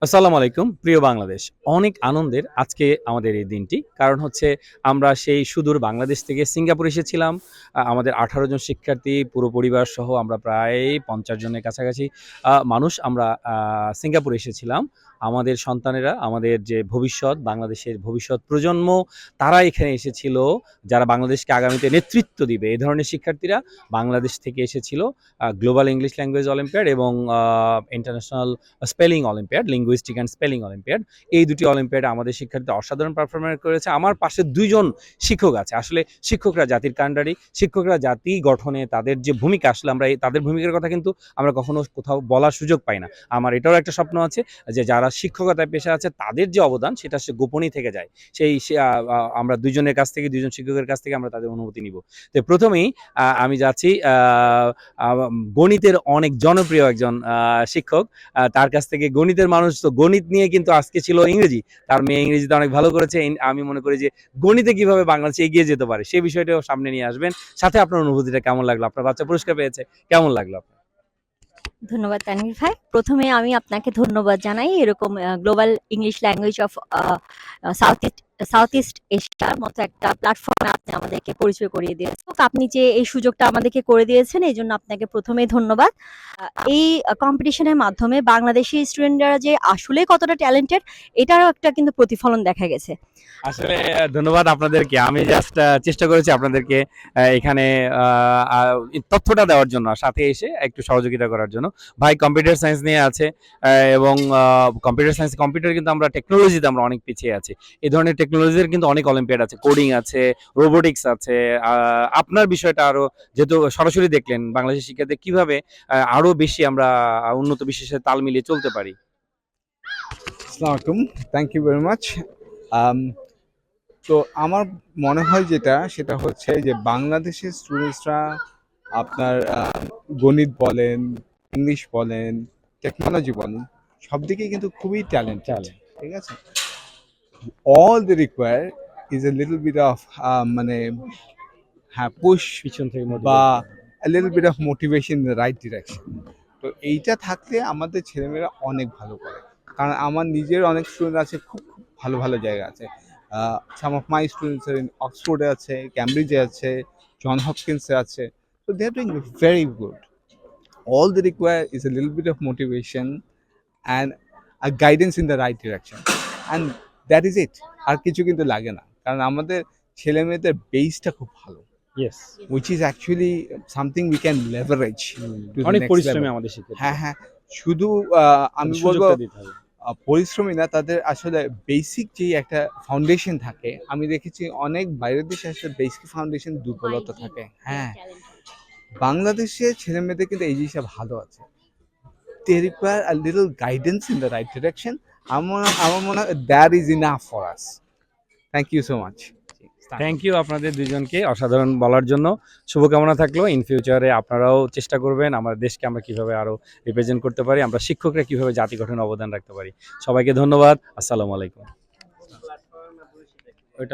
আসসালামু আলাইকুম প্রিয় বাংলাদেশ। অনেক আনন্দের আজকে আমাদের এই দিনটি। কারণ হচ্ছে আমরা সেই সুদূর বাংলাদেশ থেকে সিঙ্গাপুর এসেছিলাম। আমাদের ১৮ জন শিক্ষার্থী পুরো পরিবার সহ আমরা প্রায় ৫০ জনের কাছাকাছি মানুষ আমরা সিঙ্গাপুরে এসেছিলাম। আমাদের সন্তানেরা, আমাদের যে ভবিষ্যৎ, বাংলাদেশের ভবিষ্যৎ প্রজন্ম তারা এখানে এসেছিল যারা বাংলাদেশকে আগামীতে নেতৃত্ব দিবে। এ ধরনের শিক্ষার্থীরা বাংলাদেশ থেকে এসেছিল গ্লোবাল ইংলিশ ল্যাঙ্গুয়েজ অলিম্পিয়াড এবং international spelling olympiad, linguistic and spelling olympiad. এই দুটি অলিম্পিয়াডে আমাদের শিক্ষার্থীরা অসাধারণ পারফরম্যান্স করেছে। আমার পাশে ২ জন শিক্ষক আছে। আসলে শিক্ষকরা জাতির কাণ্ডারি। শিক্ষকরা জাতি গঠনে তাদের যে ভূমিকা আসলে আমরা তাদের ভূমিকার কথা কিন্তু আমরা কখনো কোথাও বলার সুযোগ পাই না। আমার এটাও একটা স্বপ্ন আছে যে যারা শিক্ষকতায় পেশা আছে তাদের যে অবদান সেটা গোপনই থেকে যায়। সেই সে আমরা ২ জনের কাছ থেকে ২ জন শিক্ষকের কাছ থেকে আমরা তাদের অনুমতি নিব। তো প্রথমেই আমি যাচ্ছি গণিতের অনেক জনপ্রিয় একজন শিক্ষক। তার কাছ থেকে গণিতের মানুষ তো গণিত নিয়ে কিন্তু আজকে ছিল ইংরেজি। তার মেয়ে ইংরেজিতে অনেক ভালো করেছে। আমি মনে করি যে গণিতে কিভাবে বাংলাদেশ এগিয়ে যেতে পারে সেই বিষয়টাও সামনে নিয়ে আসবেন। সাথে আপনার অনুভূতিটা কেমন লাগলো? আপনার বাচ্চা পুরস্কার পেয়েছে। কেমন লাগলো আপনার? ধন্যবাদ তানভীর ভাই। প্রথমে আমি আপনাকে ধন্যবাদ জানাই এরকম global English language of south east south east এশিয়ার মতো একটা প্ল্যাটফর্মে আপনি আমাদেরকে পরিচয় করিয়ে দিয়েছেন। তো আপনি যে এই সুযোগটা আমাদেরকে করে দিয়েছেন এই জন্য আপনাকে প্রথমেই ধন্যবাদ। এই কম্পিটিশনের মাধ্যমে বাংলাদেশি স্টুডেন্টরা যে আসলে কতটা ট্যালেন্টেড এটারও একটা কিন্তু প্রতিফলন দেখা গেছে। আসলে ধন্যবাদ আপনাদেরকে। আমি জাস্ট চেষ্টা করেছি আপনাদেরকে এখানে তথ্যটা দেওয়ার জন্য, সাথে এসে একটু সহযোগিতা করার জন্য। ভাই কম্পিউটার সায়েন্স নিয়ে আছে এবং কম্পিউটার সায়েন্স, কম্পিউটার কিন্তু আমরা টেকনোলজিতে আমরা অনেক পিছিয়ে আছি। এই ধরনের টেকনোলজির কিন্তু অনেক অলিম্পিয়াড আছে, কোডিং আছে, রোবোটিক্স আছে। আপনার বিষয়টা আরো যেহেতু সরাসরি দেখলেন বাংলাদেশের শিক্ষার্থী কিভাবে আরো বেশি আমরা উন্নত বিশ্বের সাথে তাল মিলিয়ে চলতে পারি। আসসালামু আলাইকুম। Thank you very much. তো আমার মনে হয় সেটা হচ্ছে যে বাংলাদেশের স্টুডেন্টসরা আপনার গণিত বলেন, ইংলিশ বলেন, টেকনোলজি বলেন, সব দিকেই কিন্তু খুবই ট্যালেন্টেড। ঠিক আছে? All they require is a little bit of মানে হ্যাঁ, পুশ পিছন থেকে বা motivate. a little bit of motivation in the right direction. তো এইটা থাকলে আমাদের ছেলেমেয়েরা অনেক ভালো করে। কারণ আমার নিজের অনেক স্টুডেন্ট আছে, খুব ভালো ভালো জায়গা আছে। Some of my students are in অক্সফোর্ডে আছে, ক্যামব্রিজে আছে, জন হপকিন্সে আছে। So they are doing very good. All they require is a little bit of motivation and a guidance in the right direction. And that is it. আর কিছু কিন্তু লাগে না। কারণ আমাদের ছেলেমেয়েদের বেসটা খুব ভালো। Yes. which is actually something we can leverage to the অনেক next পরিশ্রমী level. আমাদের শিক্ষার্থী। হ্যাঁ, শুধু আমি বলবো সুযোগটা দিতে হবে। পরিশ্রমী না, তাদের আসলে বেসিক যেই একটা ফাউন্ডেশন থাকে, আমি দেখেছি অনেক বাইরের দেশে আসলে বেসিক ফাউন্ডেশন দুর্বলতা থাকে। হ্যাঁ, বাংলাদেশের ছেলেমেয়েদের কিন্তু এই জিনিসটা ভালো আছে। they require a little guidance in the right direction. আমার মনে হয় that is enough for us. Thank you so much. Thank you আপনাদের দুজনকে অসাধারণ বলার জন্য। শুভকামনা থাকলো ইন ফিউচারে আপনারাও চেষ্টা করবেন আমাদের দেশকে আমরা কিভাবে আরো রিপ্রেজেন্ট করতে পারি, আমরা শিক্ষকরা কিভাবে জাতি গঠনে অবদান রাখতে পারি। সবাইকে ধন্যবাদ। আসসালামু আলাইকুম।